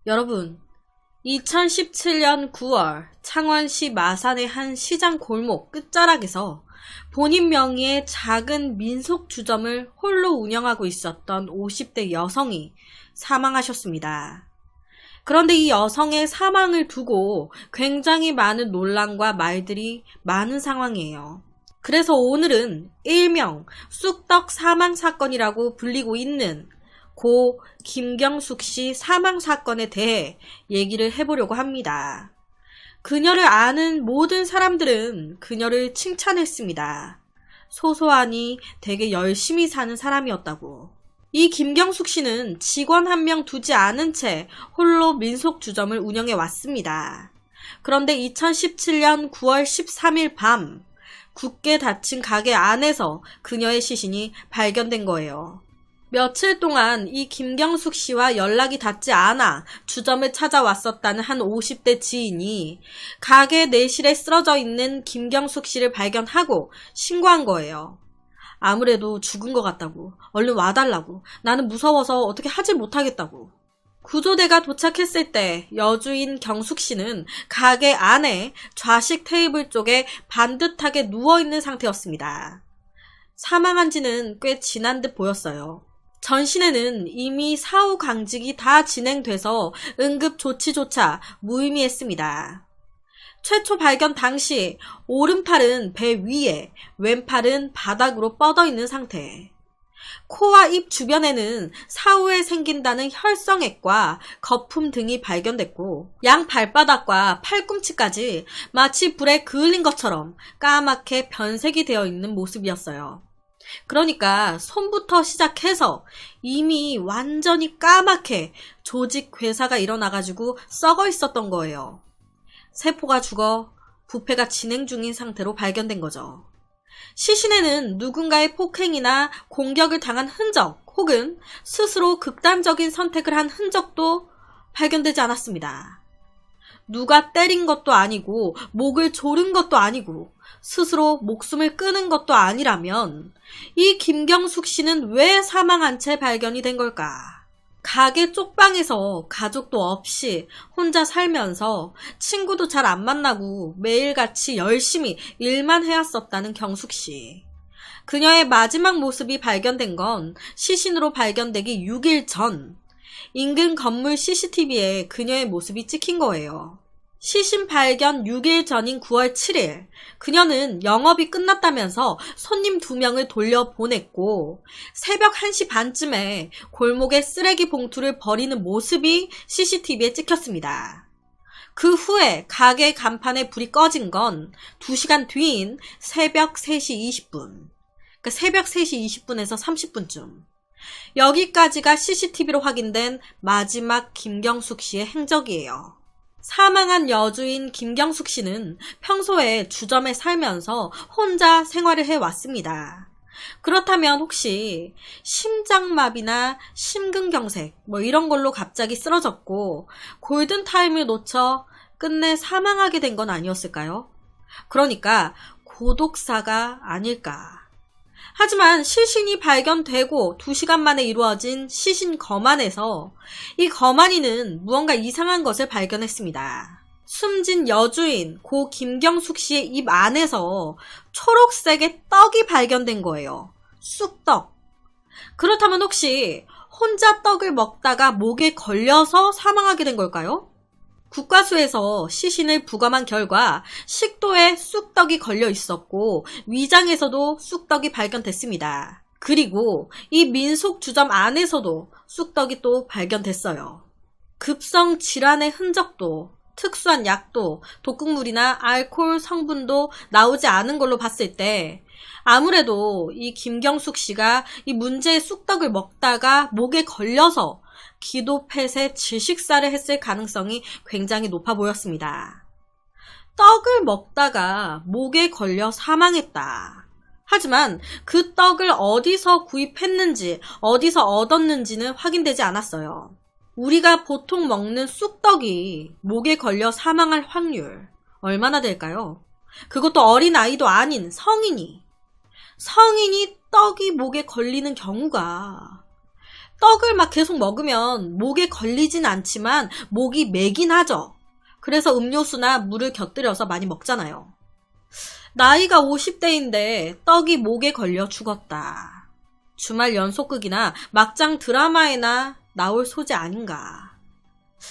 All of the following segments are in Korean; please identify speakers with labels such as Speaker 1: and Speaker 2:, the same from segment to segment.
Speaker 1: 여러분, 2017년 9월 창원시 마산의 한 시장 골목 끝자락에서 본인 명의의 작은 민속주점을 홀로 운영하고 있었던 50대 여성이 사망하셨습니다. 그런데 이 여성의 사망을 두고 굉장히 많은 논란과 말들이 많은 상황이에요. 그래서 오늘은 일명 쑥떡 사망 사건이라고 불리고 있는 고 김경숙 씨 사망 사건에 대해 얘기를 해보려고 합니다. 그녀를 아는 모든 사람들은 그녀를 칭찬했습니다. 소소하니 되게 열심히 사는 사람이었다고. 이 김경숙 씨는 직원 한 명 두지 않은 채 홀로 민속주점을 운영해 왔습니다. 그런데 2017년 9월 13일 밤 굳게 닫힌 가게 안에서 그녀의 시신이 발견된 거예요. 며칠 동안 이 김경숙 씨와 연락이 닿지 않아 주점을 찾아왔었다는 한 50대 지인이 가게 내실에 쓰러져 있는 김경숙 씨를 발견하고 신고한 거예요. 아무래도 죽은 것 같다고, 얼른 와달라고, 나는 무서워서 어떻게 하지 못하겠다고. 구조대가 도착했을 때 여주인 경숙 씨는 가게 안에 좌식 테이블 쪽에 반듯하게 누워있는 상태였습니다. 사망한 지는 꽤 지난 듯 보였어요. 전신에는 이미 사후 강직이 다 진행돼서 응급 조치조차 무의미했습니다. 최초 발견 당시 오른팔은 배 위에, 왼팔은 바닥으로 뻗어 있는 상태. 코와 입 주변에는 사후에 생긴다는 혈성액과 거품 등이 발견됐고 양 발바닥과 팔꿈치까지 마치 불에 그을린 것처럼 까맣게 변색이 되어 있는 모습이었어요. 그러니까 손부터 시작해서 이미 완전히 까맣게 조직 괴사가 일어나가지고 썩어 있었던 거예요. 세포가 죽어 부패가 진행 중인 상태로 발견된 거죠. 시신에는 누군가의 폭행이나 공격을 당한 흔적 혹은 스스로 극단적인 선택을 한 흔적도 발견되지 않았습니다. 누가 때린 것도 아니고 목을 조른 것도 아니고 스스로 목숨을 끊은 것도 아니라면 이 김경숙 씨는 왜 사망한 채 발견이 된 걸까? 가게 쪽방에서 가족도 없이 혼자 살면서 친구도 잘 안 만나고 매일같이 열심히 일만 해왔었다는 경숙 씨. 그녀의 마지막 모습이 발견된 건 시신으로 발견되기 6일 전 인근 건물 CCTV에 그녀의 모습이 찍힌 거예요. 시신 발견 6일 전인 9월 7일 그녀는 영업이 끝났다면서 손님 2명을 돌려보냈고 새벽 1시 반쯤에 골목에 쓰레기 봉투를 버리는 모습이 CCTV에 찍혔습니다. 그 후에 가게 간판에 불이 꺼진 건 2시간 뒤인 새벽 3시 20분. 그러니까 새벽 3시 20분에서 30분쯤. 여기까지가 CCTV로 확인된 마지막 김경숙 씨의 행적이에요. 사망한 여주인 김경숙 씨는 평소에 주점에 살면서 혼자 생활을 해왔습니다. 그렇다면 혹시 심장마비나 심근경색 이런 걸로 갑자기 쓰러졌고 골든타임을 놓쳐 끝내 사망하게 된 건 아니었을까요? 그러니까 고독사가 아닐까. 하지만 시신이 발견되고 2시간 만에 이루어진 시신 검안에서 이 검안이는 무언가 이상한 것을 발견했습니다. 숨진 여주인 고 김경숙 씨의 입 안에서 초록색의 떡이 발견된 거예요. 쑥떡. 그렇다면 혹시 혼자 떡을 먹다가 목에 걸려서 사망하게 된 걸까요? 국과수에서 시신을 부검한 결과 식도에 쑥떡이 걸려 있었고 위장에서도 쑥떡이 발견됐습니다. 그리고 이 민속주점 안에서도 쑥떡이 또 발견됐어요. 급성 질환의 흔적도 특수한 약도 독극물이나 알코올 성분도 나오지 않은 걸로 봤을 때 아무래도 이 김경숙 씨가 이 문제의 쑥떡을 먹다가 목에 걸려서 기도폐쇄 질식사를 했을 가능성이 굉장히 높아 보였습니다. 떡을 먹다가 목에 걸려 사망했다. 하지만 그 떡을 어디서 구입했는지 어디서 얻었는지는 확인되지 않았어요. 우리가 보통 먹는 쑥떡이 목에 걸려 사망할 확률 얼마나 될까요? 그것도 어린아이도 아닌 성인이 떡이 목에 걸리는 경우가 떡을 막 계속 먹으면 목에 걸리진 않지만 목이 메긴 하죠. 그래서 음료수나 물을 곁들여서 많이 먹잖아요. 나이가 50대인데 떡이 목에 걸려 죽었다. 주말 연속극이나 막장 드라마에나 나올 소재 아닌가.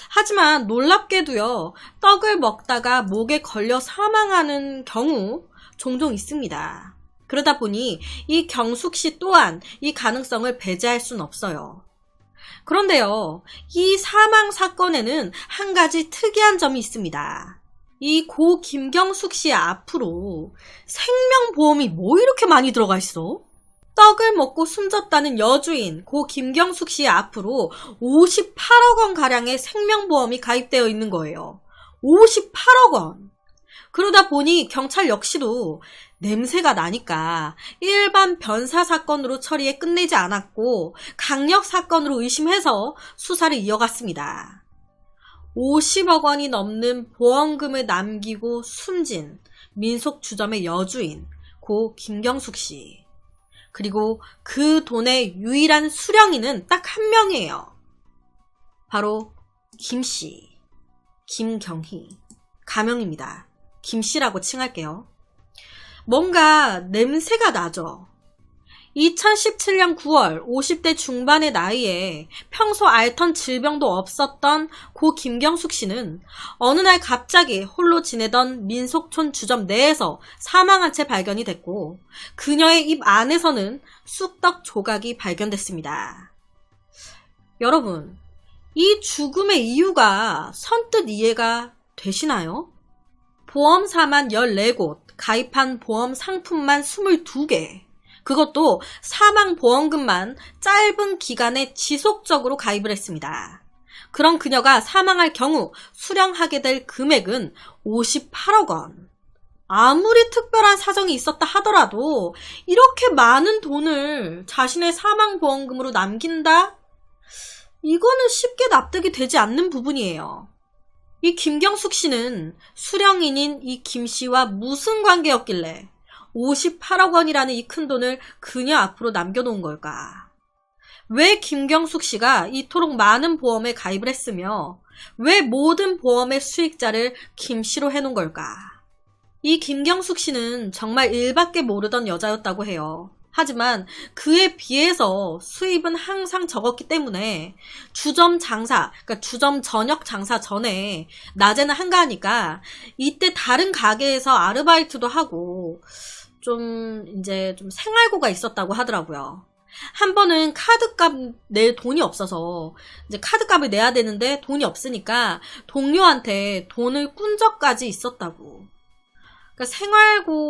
Speaker 1: 하지만 놀랍게도요, 떡을 먹다가 목에 걸려 사망하는 경우 종종 있습니다. 그러다 보니 이 경숙 씨 또한 이 가능성을 배제할 순 없어요. 그런데요, 이 사망 사건에는 한 가지 특이한 점이 있습니다. 이 고 김경숙 씨 앞으로 생명보험이 뭐 이렇게 많이 들어가 있어? 떡을 먹고 숨졌다는 여주인 고 김경숙 씨 앞으로 58억 원 가량의 생명보험이 가입되어 있는 거예요. 58억 원. 그러다 보니 경찰 역시도 냄새가 나니까 일반 변사 사건으로 처리해 끝내지 않았고 강력 사건으로 의심해서 수사를 이어갔습니다. 50억 원이 넘는 보험금을 남기고 숨진 민속주점의 여주인 고 김경숙 씨. 그리고 그 돈의 유일한 수령인은 딱 한 명이에요. 바로 김씨, 김경희. 가명입니다. 김씨라고 칭할게요. 뭔가 냄새가 나죠. 2017년 9월 50대 중반의 나이에 평소 앓던 질병도 없었던 고 김경숙 씨는 어느 날 갑자기 홀로 지내던 민속촌 주점 내에서 사망한 채 발견이 됐고 그녀의 입 안에서는 쑥떡 조각이 발견됐습니다. 여러분, 이 죽음의 이유가 선뜻 이해가 되시나요? 보험사만 14곳, 가입한 보험 상품만 22개, 그것도 사망보험금만 짧은 기간에 지속적으로 가입을 했습니다. 그런 그녀가 사망할 경우 수령하게 될 금액은 58억 원. 아무리 특별한 사정이 있었다 하더라도 이렇게 많은 돈을 자신의 사망보험금으로 남긴다? 이거는 쉽게 납득이 되지 않는 부분이에요. 이 김경숙 씨는 수령인인 이 김 씨와 무슨 관계였길래 58억 원이라는 이 큰 돈을 그녀 앞으로 남겨놓은 걸까? 왜 김경숙 씨가 이토록 많은 보험에 가입을 했으며 왜 모든 보험의 수익자를 김 씨로 해놓은 걸까? 이 김경숙 씨는 정말 일밖에 모르던 여자였다고 해요. 하지만 그에 비해서 수입은 항상 적었기 때문에 주점 장사, 그러니까 주점 저녁 장사 전에 낮에는 한가하니까 이때 다른 가게에서 아르바이트도 하고 좀 생활고가 있었다고 하더라고요. 한 번은 카드값 낼 돈이 없어서 이제 카드값을 내야 되는데 돈이 없으니까 동료한테 돈을 꾼 적까지 있었다고. 그러니까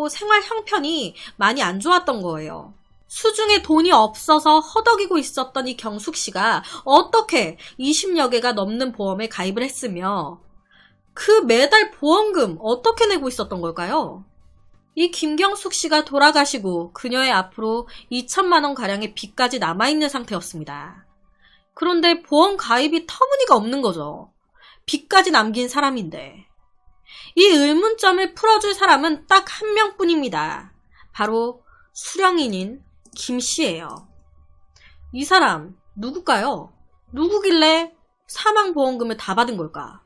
Speaker 1: 생활 형편이 많이 안 좋았던 거예요. 수중에 돈이 없어서 허덕이고 있었던 이 경숙 씨가 어떻게 20여 개가 넘는 보험에 가입을 했으며 그 매달 보험금 어떻게 내고 있었던 걸까요? 이 김경숙 씨가 돌아가시고 그녀의 앞으로 2천만 원 가량의 빚까지 남아있는 상태였습니다. 그런데 보험 가입이 터무니가 없는 거죠. 빚까지 남긴 사람인데. 이 의문점을 풀어줄 사람은 딱 한 명뿐입니다. 바로 수령인인 김 씨예요. 이 사람 누굴까요? 누구길래 사망보험금을 다 받은 걸까?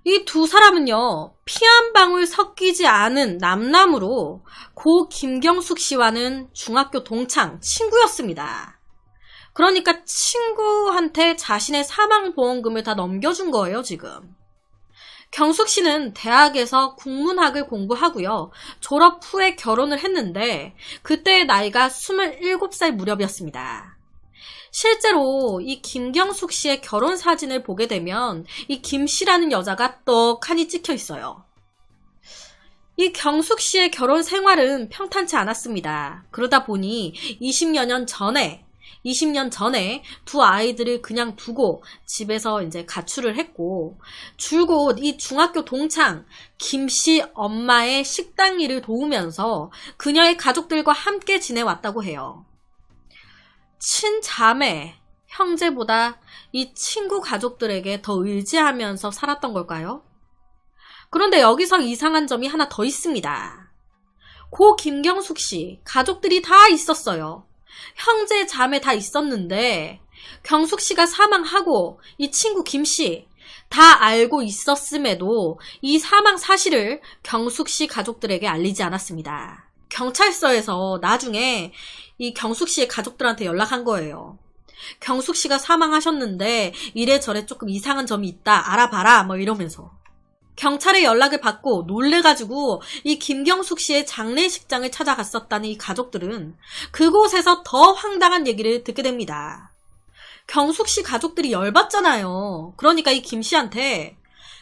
Speaker 1: 이 두 사람은요, 피 한 방울 섞이지 않은 남남으로 고 김경숙 씨와는 중학교 동창, 친구였습니다. 그러니까 친구한테 자신의 사망보험금을 다 넘겨준 거예요, 지금. 경숙 씨는 대학에서 국문학을 공부하고요. 졸업 후에 결혼을 했는데 그때의 나이가 27살 무렵이었습니다. 실제로 이 김경숙 씨의 결혼 사진을 보게 되면 이 김 씨라는 여자가 떡하니 찍혀 있어요. 이 경숙 씨의 결혼 생활은 평탄치 않았습니다. 그러다 보니 20년 전에 두 아이들을 그냥 두고 집에서 이제 가출을 했고 줄곧 이 중학교 동창 김 씨 엄마의 식당 일을 도우면서 그녀의 가족들과 함께 지내왔다고 해요. 친자매, 형제보다 이 친구 가족들에게 더 의지하면서 살았던 걸까요? 그런데 여기서 이상한 점이 하나 더 있습니다. 고 김경숙 씨 가족들이 다 있었어요. 형제, 자매 다 있었는데 경숙 씨가 사망하고 이 친구 김 씨 다 알고 있었음에도 이 사망 사실을 경숙 씨 가족들에게 알리지 않았습니다. 경찰서에서 나중에 이 경숙 씨의 가족들한테 연락한 거예요. 경숙 씨가 사망하셨는데 이래저래 조금 이상한 점이 있다. 알아봐라. 뭐 이러면서. 경찰의 연락을 받고 놀래가지고 이 김경숙 씨의 장례식장을 찾아갔었다는 이 가족들은 그곳에서 더 황당한 얘기를 듣게 됩니다. 경숙 씨 가족들이 열받잖아요. 그러니까 이 김 씨한테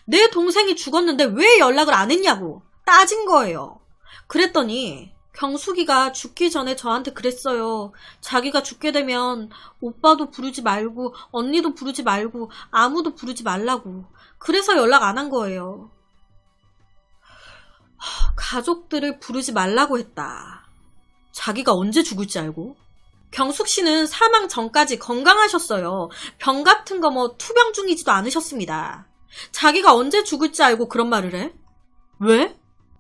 Speaker 1: 내 동생이 죽었는데 왜 연락을 안 했냐고 따진 거예요. 그랬더니 경숙이가 죽기 전에 저한테 그랬어요. 자기가 죽게 되면 오빠도 부르지 말고 언니도 부르지 말고 아무도 부르지 말라고. 그래서 연락 안 한 거예요. 가족들을 부르지 말라고 했다. 자기가 언제 죽을지 알고? 경숙 씨는 사망 전까지 건강하셨어요. 병 같은 거 뭐 투병 중이지도 않으셨습니다. 자기가 언제 죽을지 알고 그런 말을 해? 왜?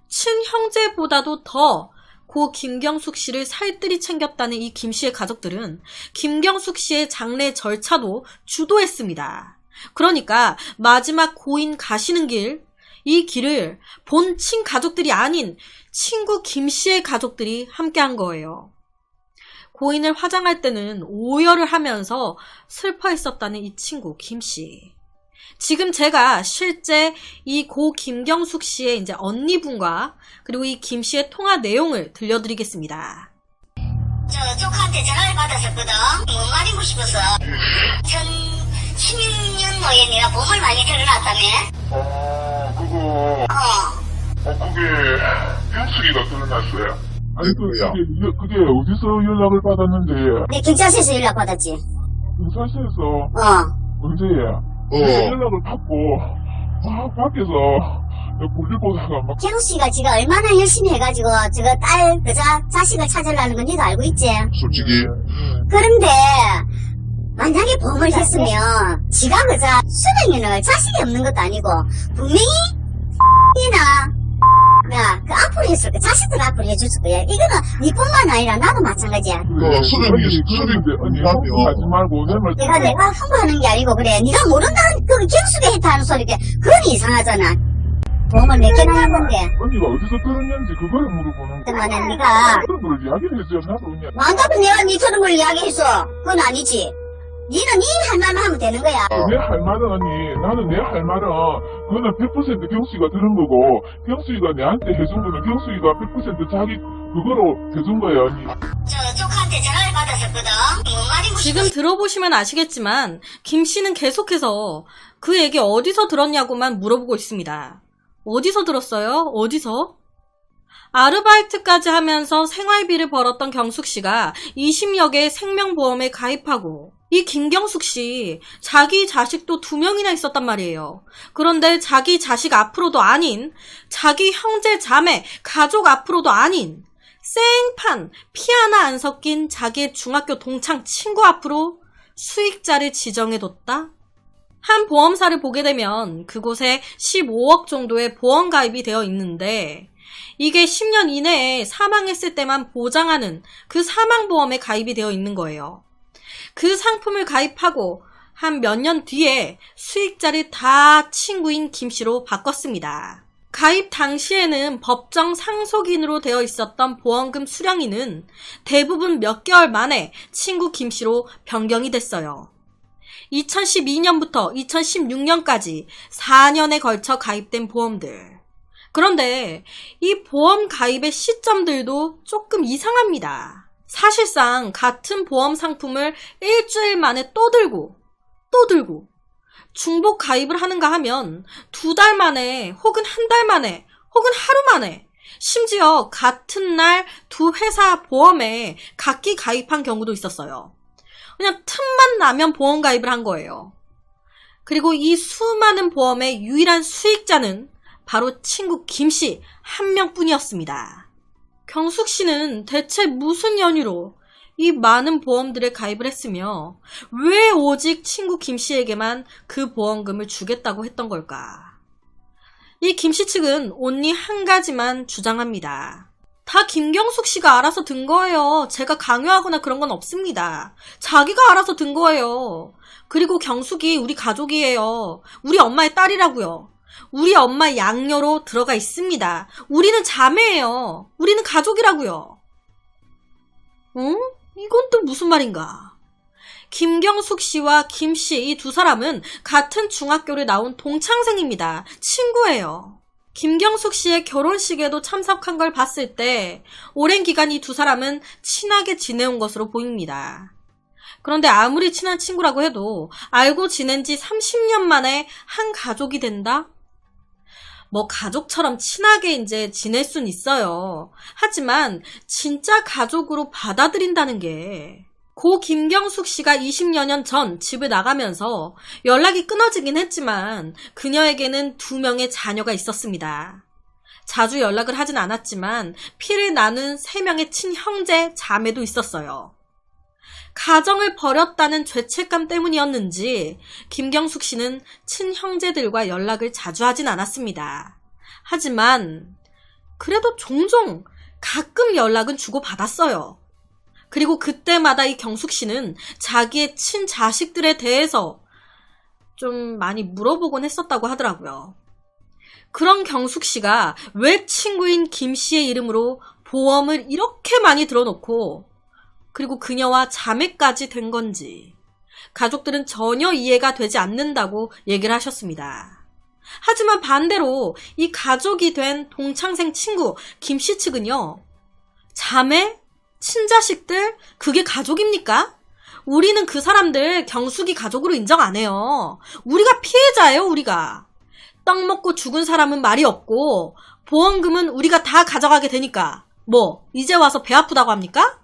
Speaker 1: 친형제보다도 더 고 김경숙 씨를 살뜰히 챙겼다는 이 김 씨의 가족들은 김경숙 씨의 장례 절차도 주도했습니다. 그러니까 마지막 고인 가시는 길, 이 길을 본 친가족들이 아닌 친구 김 씨의 가족들이 함께한 거예요. 고인을 화장할 때는 오열을 하면서 슬퍼했었다는 이 친구 김 씨. 지금 제가 실제 이 고 김경숙 씨의 이제 언니분과 그리고 이 김 씨의 통화 내용을 들려드리겠습니다.
Speaker 2: 저 조카한테 전화를 받았었거든. 뭔 말이고 싶어서. 16년도에 내가 보험을 많이 들어놨다며.
Speaker 3: 그게 형숙이가 들어놨어요. 아니 그게 어디서 연락을 받았는데?
Speaker 2: 내 경찰서에서 연락 받았지.
Speaker 3: 경찰서에서 언제야? 연락을 받고 밖에서 볼일 보다가 막
Speaker 2: 경씨가 지가 얼마나 열심히 해가지고 저거 딸 자식을 찾으려는 건 니도 알고 있지.
Speaker 3: 솔직히
Speaker 2: 그런데 만약에 보험을 했으면 지가 수명에는 자식이 없는 것도 아니고 분명히 이나 그 앞으로 했을 거야. 자식들 앞으로 해줬을 거야. 이거는 니뿐만 아니라 나도 마찬가지야.
Speaker 3: 수령인데 하지 말고
Speaker 2: 내가 홍보하는 게 아니고 그래. 네가 모른다는 그 경숙이 했다 하는 소리 그건 이상하잖아. 보험을 몇 개나 했는데.
Speaker 3: 언니가 어디서 들었는지 그걸 물어보는 거야.
Speaker 2: 그러면은 네가
Speaker 3: 그런 걸 이야기를 해줘야 나도 그냥.
Speaker 2: 만다고 내가 니 들은 걸 이야기했어. 그건 아니지. 니는 니 할 말만 하면 되는 거야.
Speaker 3: 내 할 말은 나는 내 할 말은 그거는 100% 경수이가 들은 거고 경수이가 내한테 해준 거는 경수이가 100% 자기 그거로 해준 거야. 언니.
Speaker 2: 저 조카한테 전화를 받았었거든. 뭔 말이고
Speaker 1: 지금 들어보시면 아시겠지만 김 씨는 계속해서 그 얘기 어디서 들었냐고만 물어보고 있습니다. 어디서 들었어요? 어디서? 아르바이트까지 하면서 생활비를 벌었던 경숙 씨가 20여 개의 생명보험에 가입하고 이 김경숙 씨 자기 자식도 2명이나 있었단 말이에요. 그런데 자기 자식 앞으로도 아닌 자기 형제 자매 가족 앞으로도 아닌 생판 피 하나 안 섞인 자기의 중학교 동창 친구 앞으로 수익자를 지정해뒀다? 한 보험사를 보게 되면 그곳에 15억 정도의 보험 가입이 되어 있는데 이게 10년 이내에 사망했을 때만 보장하는 그 사망보험에 가입이 되어 있는 거예요. 그 상품을 가입하고 한 몇 년 뒤에 수익자를 다 친구인 김 씨로 바꿨습니다. 가입 당시에는 법정 상속인으로 되어 있었던 보험금 수령인은 대부분 몇 개월 만에 친구 김 씨로 변경이 됐어요. 2012년부터 2016년까지 4년에 걸쳐 가입된 보험들. 그런데 이 보험 가입의 시점들도 조금 이상합니다. 사실상 같은 보험 상품을 일주일 만에 또 들고 중복 가입을 하는가 하면 2달 만에 혹은 한 달 만에 혹은 하루 만에 심지어 같은 날 두 회사 보험에 각기 가입한 경우도 있었어요. 그냥 틈만 나면 보험 가입을 한 거예요. 그리고 이 수많은 보험의 유일한 수익자는 바로 친구 김 씨 한 명뿐이었습니다. 경숙 씨는 대체 무슨 연유로 이 많은 보험들에 가입을 했으며 왜 오직 친구 김 씨에게만 그 보험금을 주겠다고 했던 걸까? 이 김 씨 측은 온리 한 가지만 주장합니다. 다 김경숙 씨가 알아서 든 거예요. 제가 강요하거나 그런 건 없습니다. 자기가 알아서 든 거예요. 그리고 경숙이 우리 가족이에요. 우리 엄마의 딸이라고요. 우리 엄마 양녀로 들어가 있습니다. 우리는 자매예요. 우리는 가족이라고요. 응? 이건 또 무슨 말인가? 김경숙 씨와 김 씨 이 두 사람은 같은 중학교를 나온 동창생입니다. 친구예요. 김경숙 씨의 결혼식에도 참석한 걸 봤을 때 오랜 기간 이 두 사람은 친하게 지내온 것으로 보입니다. 그런데 아무리 친한 친구라고 해도 알고 지낸 지 30년 만에 한 가족이 된다? 뭐 가족처럼 친하게 이제 지낼 순 있어요. 하지만 진짜 가족으로 받아들인다는 게 고 김경숙 씨가 20여 년 전 집을 나가면서 연락이 끊어지긴 했지만 그녀에게는 2명의 자녀가 있었습니다. 자주 연락을 하진 않았지만 피를 나눈 3명의 친형제, 자매도 있었어요. 가정을 버렸다는 죄책감 때문이었는지 김경숙 씨는 친형제들과 연락을 자주 하진 않았습니다. 하지만 그래도 종종 가끔 연락은 주고받았어요. 그리고 그때마다 이 경숙 씨는 자기의 친자식들에 대해서 좀 많이 물어보곤 했었다고 하더라고요. 그런 경숙 씨가 왜 친구인 김 씨의 이름으로 보험을 이렇게 많이 들어놓고 그리고 그녀와 자매까지 된 건지 가족들은 전혀 이해가 되지 않는다고 얘기를 하셨습니다. 하지만 반대로 이 가족이 된 동창생 친구 김 씨 측은요. 자매? 친자식들? 그게 가족입니까? 우리는 그 사람들 경숙이 가족으로 인정 안 해요. 우리가 피해자예요, 우리가. 떡 먹고 죽은 사람은 말이 없고 보험금은 우리가 다 가져가게 되니까 뭐 이제 와서 배 아프다고 합니까?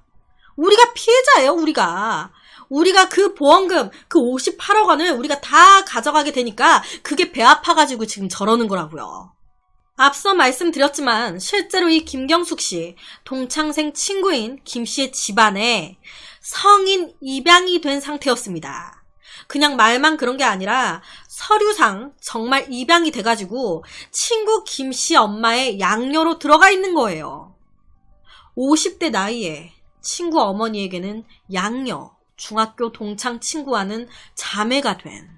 Speaker 1: 우리가 피해자예요, 우리가. 우리가 그 보험금, 그 58억 원을 우리가 다 가져가게 되니까 그게 배 아파가지고 지금 저러는 거라고요. 앞서 말씀드렸지만 실제로 이 김경숙 씨, 동창생 친구인 김 씨의 집안에 성인 입양이 된 상태였습니다. 그냥 말만 그런 게 아니라 서류상 정말 입양이 돼가지고 친구 김 씨 엄마의 양녀로 들어가 있는 거예요. 50대 나이에 친구 어머니에게는 양녀, 중학교 동창 친구와는 자매가 된.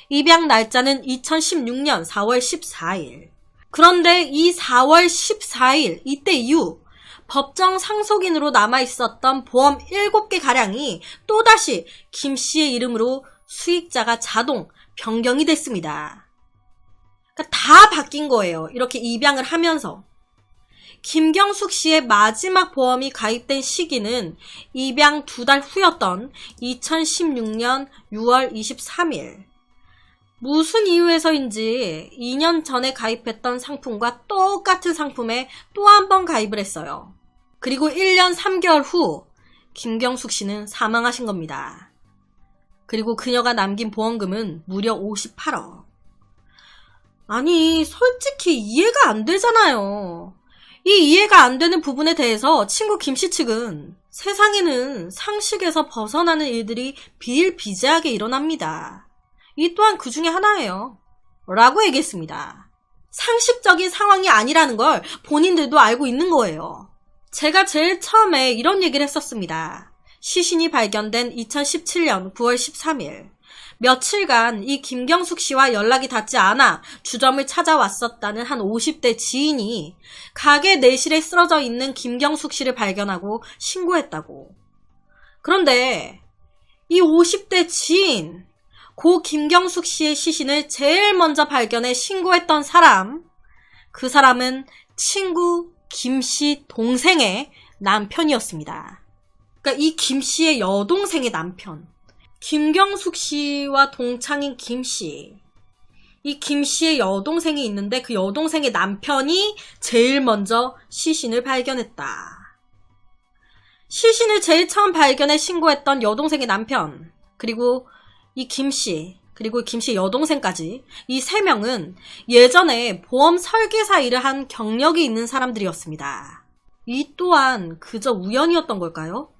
Speaker 1: 입양 날짜는 2016년 4월 14일. 그런데 이 4월 14일 이때 이후 법정 상속인으로 남아있었던 보험 7개가량이 또다시 김 씨의 이름으로 수익자가 자동 변경이 됐습니다. 그러니까 다 바뀐 거예요. 이렇게 입양을 하면서. 김경숙 씨의 마지막 보험이 가입된 시기는 입양 2달 후였던 2016년 6월 23일. 무슨 이유에서인지 2년 전에 가입했던 상품과 똑같은 상품에 또 한 번 가입을 했어요. 그리고 1년 3개월 후 김경숙 씨는 사망하신 겁니다. 그리고 그녀가 남긴 보험금은 무려 58억. 아니, 솔직히 이해가 안 되잖아요. 이 이해가 안 되는 부분에 대해서 친구 김 씨 측은 세상에는 상식에서 벗어나는 일들이 비일비재하게 일어납니다. 이 또한 그 중에 하나예요. 라고 얘기했습니다. 상식적인 상황이 아니라는 걸 본인들도 알고 있는 거예요. 제가 제일 처음에 이런 얘기를 했었습니다. 시신이 발견된 2017년 9월 13일. 며칠간 이 김경숙 씨와 연락이 닿지 않아 주점을 찾아왔었다는 한 50대 지인이 가게 내실에 쓰러져 있는 김경숙 씨를 발견하고 신고했다고. 그런데 이 50대 지인, 고 김경숙 씨의 시신을 제일 먼저 발견해 신고했던 사람, 그 사람은 친구 김 씨 동생의 남편이었습니다. 그러니까 이 김 씨의 여동생의 남편. 김경숙 씨와 동창인 김 씨. 이 김 씨의 여동생이 있는데 그 여동생의 남편이 제일 먼저 시신을 발견했다. 시신을 제일 처음 발견해 신고했던 여동생의 남편, 그리고 이 김 씨, 그리고 김 씨 여동생까지 이 3명은 예전에 보험 설계사 일을 한 경력이 있는 사람들이었습니다. 이 또한 그저 우연이었던 걸까요?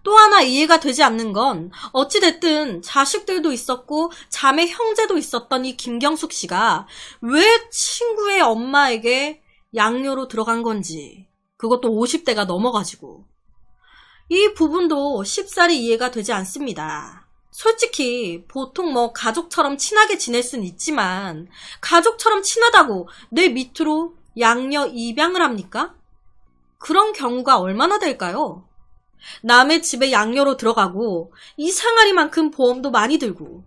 Speaker 1: 또 하나 이해가 되지 않는 건 어찌됐든 자식들도 있었고 자매 형제도 있었던 이 김경숙 씨가 왜 친구의 엄마에게 양녀로 들어간 건지 그것도 50대가 넘어가지고. 이 부분도 쉽사리 이해가 되지 않습니다. 솔직히 보통 뭐 가족처럼 친하게 지낼 순 있지만 가족처럼 친하다고 내 밑으로 양녀 입양을 합니까? 그런 경우가 얼마나 될까요? 남의 집에 양녀로 들어가고 이 상아리만큼 보험도 많이 들고,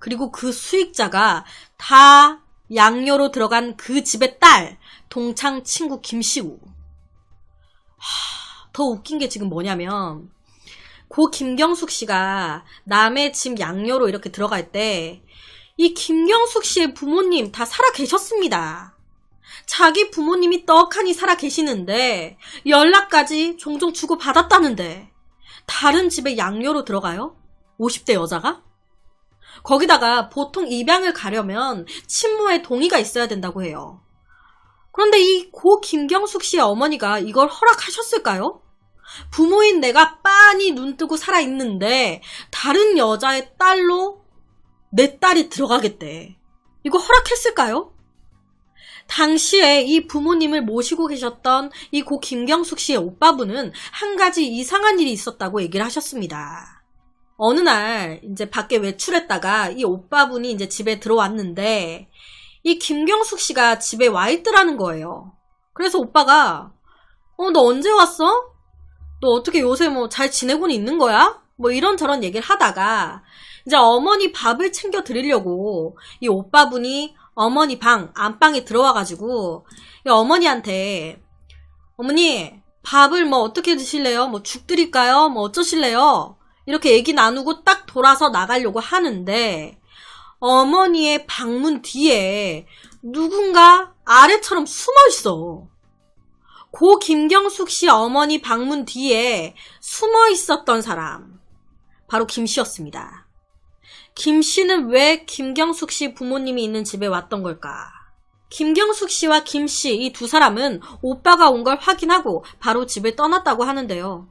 Speaker 1: 그리고 그 수익자가 다 양녀로 들어간 그 집의 딸, 동창 친구 김씨고. 더 웃긴 게 지금 뭐냐면, 고 김경숙 씨가 남의 집 양녀로 이렇게 들어갈 때 이 김경숙 씨의 부모님 다 살아 계셨습니다. 자기 부모님이 떡하니 살아 계시는데 연락까지 종종 주고 받았다는데 다른 집에 양녀로 들어가요? 50대 여자가? 거기다가 보통 입양을 가려면 친모의 동의가 있어야 된다고 해요. 그런데 이 고 김경숙 씨의 어머니가 이걸 허락하셨을까요? 부모인 내가 빤히 눈 뜨고 살아있는데 다른 여자의 딸로 내 딸이 들어가겠대. 이거 허락했을까요? 당시에 이 부모님을 모시고 계셨던 이 고 김경숙 씨의 오빠분은 한 가지 이상한 일이 있었다고 얘기를 하셨습니다. 어느 날 이제 밖에 외출했다가 이 오빠분이 이제 집에 들어왔는데 이 김경숙 씨가 집에 와 있더라는 거예요. 그래서 오빠가 너 언제 왔어? 너 어떻게 요새 뭐 잘 지내고는 있는 거야? 뭐 이런저런 얘기를 하다가 이제 어머니 밥을 챙겨 드리려고 이 오빠분이 어머니 방, 안방에 들어와가지고 이 어머니한테 어머니 밥을 뭐 어떻게 드실래요? 뭐 죽 드릴까요? 뭐 어쩌실래요? 이렇게 얘기 나누고 딱 돌아서 나가려고 하는데 어머니의 방문 뒤에 누군가 아래처럼 숨어 있어. 고 김경숙 씨 어머니 방문 뒤에 숨어 있었던 사람, 바로 김 씨였습니다. 김 씨는 왜 김경숙 씨 부모님이 있는 집에 왔던 걸까? 김경숙 씨와 김 씨 이 두 사람은 오빠가 온 걸 확인하고 바로 집을 떠났다고 하는데요.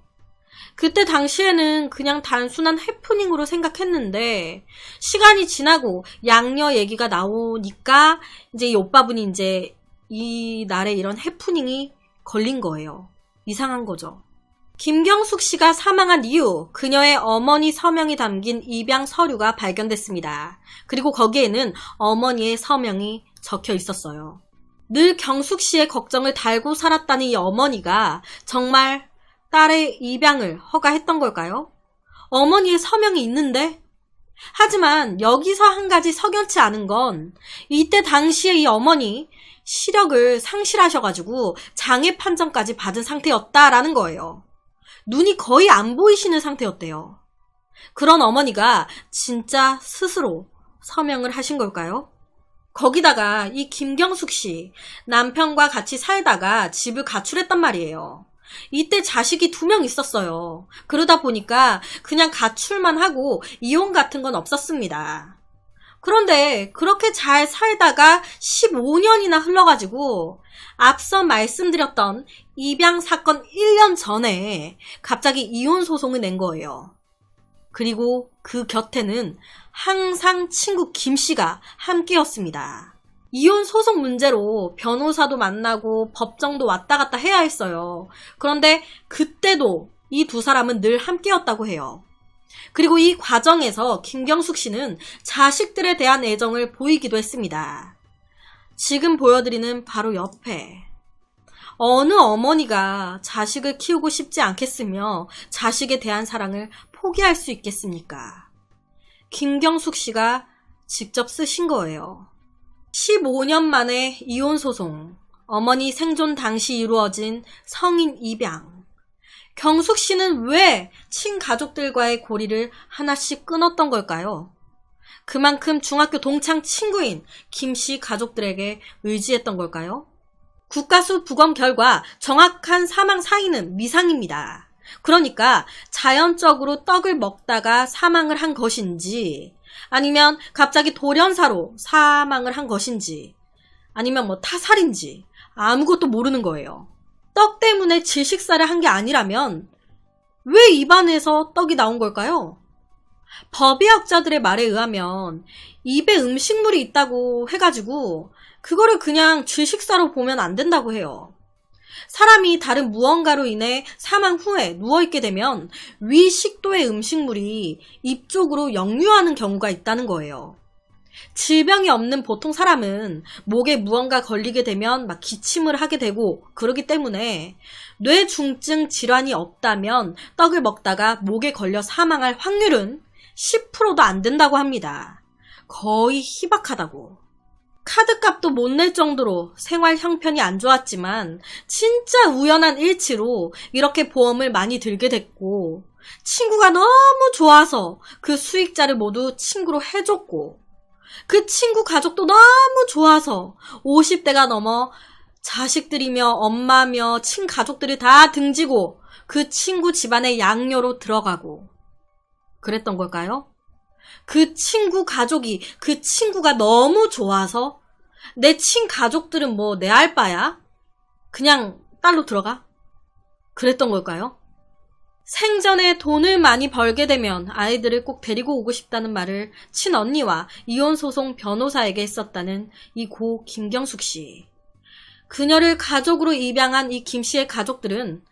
Speaker 1: 그때 당시에는 그냥 단순한 해프닝으로 생각했는데 시간이 지나고 양녀 얘기가 나오니까 이제 이 오빠분이 이제 이 날에 이런 해프닝이 걸린 거예요. 이상한 거죠. 김경숙 씨가 사망한 이후 그녀의 어머니 서명이 담긴 입양 서류가 발견됐습니다. 그리고 거기에는 어머니의 서명이 적혀 있었어요. 늘 경숙 씨의 걱정을 달고 살았다는 이 어머니가 정말 딸의 입양을 허가했던 걸까요? 어머니의 서명이 있는데? 하지만 여기서 한 가지 석연치 않은 건 이때 당시에 이 어머니 시력을 상실하셔가지고 장애 판정까지 받은 상태였다라는 거예요. 눈이 거의 안 보이시는 상태였대요. 그런 어머니가 진짜 스스로 서명을 하신 걸까요? 거기다가 이 김경숙 씨 남편과 같이 살다가 집을 가출했단 말이에요. 이때 자식이 2명 있었어요. 그러다 보니까 그냥 가출만 하고 이혼 같은 건 없었습니다. 그런데 그렇게 잘 살다가 15년이나 흘러가지고 앞서 말씀드렸던 입양 사건 1년 전에 갑자기 이혼 소송을 낸 거예요. 그리고 그 곁에는 항상 친구 김 씨가 함께였습니다. 이혼 소송 문제로 변호사도 만나고 법정도 왔다 갔다 해야 했어요. 그런데 그때도 이 두 사람은 늘 함께였다고 해요. 그리고 이 과정에서 김경숙 씨는 자식들에 대한 애정을 보이기도 했습니다. 지금 보여드리는 바로 옆에 어느 어머니가 자식을 키우고 싶지 않겠으며 자식에 대한 사랑을 포기할 수 있겠습니까? 김경숙 씨가 직접 쓰신 거예요. 15년 만에 이혼 소송, 어머니 생존 당시 이루어진 성인 입양. 경숙 씨는 왜 친가족들과의 고리를 하나씩 끊었던 걸까요? 그만큼 중학교 동창 친구인 김 씨 가족들에게 의지했던 걸까요? 국가수 부검 결과 정확한 사망 사인은 미상입니다. 그러니까 자연적으로 떡을 먹다가 사망을 한 것인지, 아니면 갑자기 돌연사로 사망을 한 것인지, 아니면 뭐 타살인지 아무것도 모르는 거예요. 떡 때문에 질식사를 한 게 아니라면 왜 입안에서 떡이 나온 걸까요? 법의학자들의 말에 의하면 입에 음식물이 있다고 해가지고 그거를 그냥 질식사로 보면 안 된다고 해요. 사람이 다른 무언가로 인해 사망 후에 누워있게 되면 위 식도의 음식물이 입 쪽으로 역류하는 경우가 있다는 거예요. 질병이 없는 보통 사람은 목에 무언가 걸리게 되면 막 기침을 하게 되고 그러기 때문에 뇌중증 질환이 없다면 떡을 먹다가 목에 걸려 사망할 확률은 10%도 안 된다고 합니다. 거의 희박하다고. 카드값도 못 낼 정도로 생활 형편이 안 좋았지만 진짜 우연한 일치로 이렇게 보험을 많이 들게 됐고 친구가 너무 좋아서 그 수익자를 모두 친구로 해줬고 그 친구 가족도 너무 좋아서 50대가 넘어 자식들이며 엄마며 친가족들이 다 등지고 그 친구 집안의 양녀로 들어가고 그랬던 걸까요? 그 친구 가족이 그 친구가 너무 좋아서 내 친가족들은 뭐 내 알바야? 그냥 딸로 들어가? 그랬던 걸까요? 생전에 돈을 많이 벌게 되면 아이들을 꼭 데리고 오고 싶다는 말을 친언니와 이혼소송 변호사에게 했었다는 이 고 김경숙 씨. 그녀를 가족으로 입양한 이 김 씨의 가족들은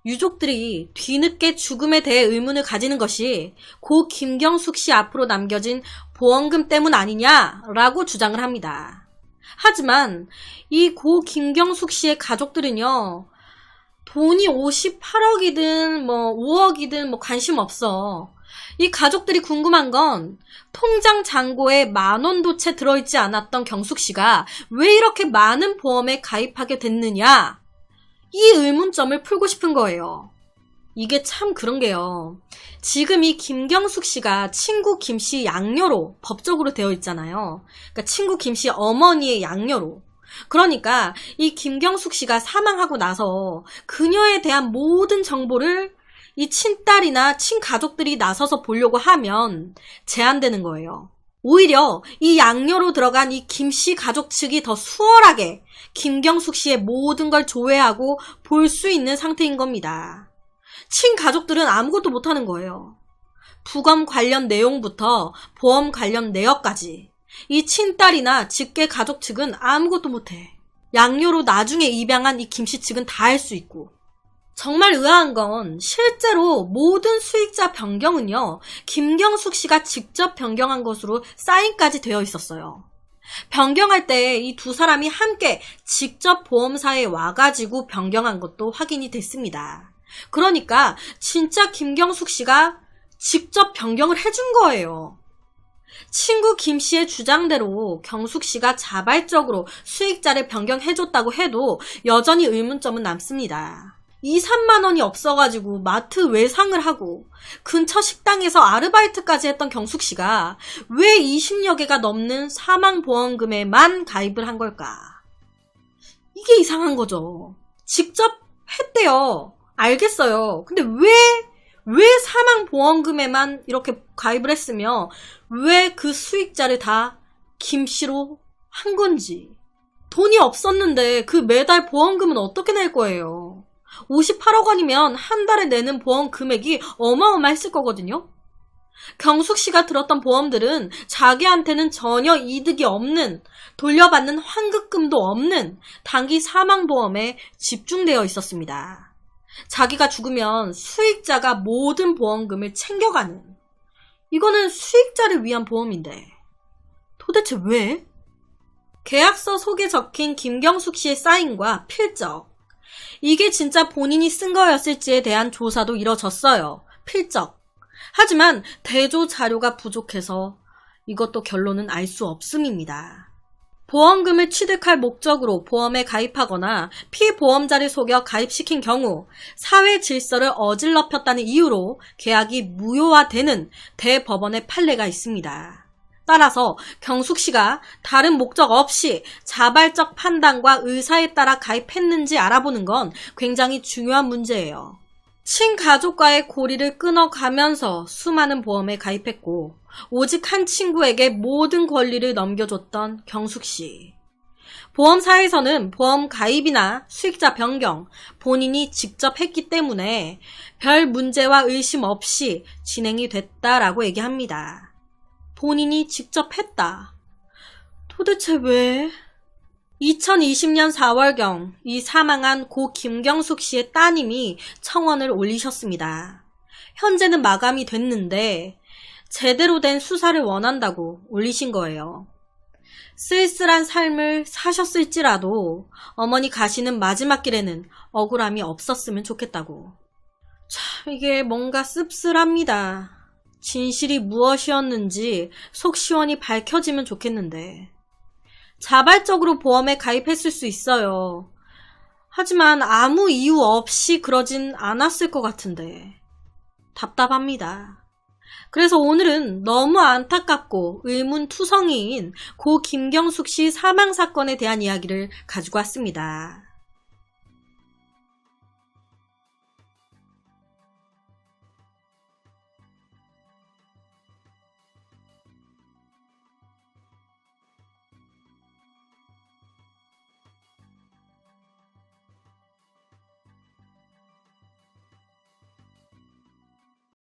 Speaker 1: 유족들이 뒤늦게 죽음에 대해 의문을 가지는 것이 고 김경숙 씨 앞으로 남겨진 보험금 때문 아니냐라고 주장을 합니다. 하지만 이 고 김경숙 씨의 가족들은요, 돈이 58억이든 뭐 5억이든 뭐 관심 없어. 이 가족들이 궁금한 건 통장 잔고에 10,000원도 채 들어있지 않았던 경숙 씨가 왜 이렇게 많은 보험에 가입하게 됐느냐? 이 의문점을 풀고 싶은 거예요. 이게 참 그런 게요. 지금 이 김경숙 씨가 친구 김 씨 양녀로 법적으로 되어 있잖아요. 그러니까 친구 김 씨 어머니의 양녀로. 그러니까 이 김경숙 씨가 사망하고 나서 그녀에 대한 모든 정보를 이 친딸이나 친가족들이 나서서 보려고 하면 제한되는 거예요. 오히려 이 양녀로 들어간 이 김 씨 가족 측이 더 수월하게 김경숙 씨의 모든 걸 조회하고 볼 수 있는 상태인 겁니다. 친가족들은 아무것도 못하는 거예요. 부검 관련 내용부터 보험 관련 내역까지 이 친딸이나 직계 가족 측은 아무것도 못해. 양녀로 나중에 입양한 이 김씨 측은 다 할 수 있고. 정말 의아한 건 실제로 모든 수익자 변경은요, 김경숙 씨가 직접 변경한 것으로 사인까지 되어 있었어요. 변경할 때 이 두 사람이 함께 직접 보험사에 와가지고 변경한 것도 확인이 됐습니다. 그러니까 진짜 김경숙 씨가 직접 변경을 해준 거예요. 친구 김 씨의 주장대로 경숙 씨가 자발적으로 수익자를 변경해줬다고 해도 여전히 의문점은 남습니다. 2, 3만 원이 없어가지고 마트 외상을 하고 근처 식당에서 아르바이트까지 했던 경숙 씨가 왜 20여 개가 넘는 사망보험금에만 가입을 한 걸까? 이게 이상한 거죠. 직접 했대요. 알겠어요. 근데 왜 사망보험금에만 이렇게 가입을 했으며 왜 그 수익자를 다 김 씨로 한 건지. 돈이 없었는데 그 매달 보험금은 어떻게 낼 거예요? 58억 원이면 한 달에 내는 보험 금액이 어마어마했을 거거든요. 경숙 씨가 들었던 보험들은 자기한테는 전혀 이득이 없는, 돌려받는 환급금도 없는 단기 사망보험에 집중되어 있었습니다. 자기가 죽으면 수익자가 모든 보험금을 챙겨가는, 이거는 수익자를 위한 보험인데 도대체 왜? 계약서 속에 적힌 김경숙 씨의 사인과 필적, 이게 진짜 본인이 쓴 거였을지에 대한 조사도 이뤄졌어요. 필적. 하지만 대조 자료가 부족해서 이것도 결론은 알 수 없음입니다. 보험금을 취득할 목적으로 보험에 가입하거나 피보험자를 속여 가입시킨 경우 사회 질서를 어질러폈다는 이유로 계약이 무효화되는 대법원의 판례가 있습니다. 따라서 경숙 씨가 다른 목적 없이 자발적 판단과 의사에 따라 가입했는지 알아보는 건 굉장히 중요한 문제예요. 친가족과의 고리를 끊어가면서 수많은 보험에 가입했고 오직 한 친구에게 모든 권리를 넘겨줬던 경숙 씨. 보험사에서는 보험 가입이나 수익자 변경 본인이 직접 했기 때문에 별 문제와 의심 없이 진행이 됐다라고 얘기합니다. 본인이 직접 했다. 도대체 왜? 2020년 4월경 이 사망한 고 김경숙 씨의 따님이 청원을 올리셨습니다. 현재는 마감이 됐는데 제대로 된 수사를 원한다고 올리신 거예요. 쓸쓸한 삶을 사셨을지라도 어머니 가시는 마지막 길에는 억울함이 없었으면 좋겠다고. 참, 이게 뭔가 씁쓸합니다. 진실이 무엇이었는지 속 시원히 밝혀지면 좋겠는데. 자발적으로 보험에 가입했을 수 있어요. 하지만 아무 이유 없이 그러진 않았을 것 같은데. 답답합니다. 그래서 오늘은 너무 안타깝고 의문투성이인 고 김경숙 씨 사망 사건에 대한 이야기를 가지고 왔습니다.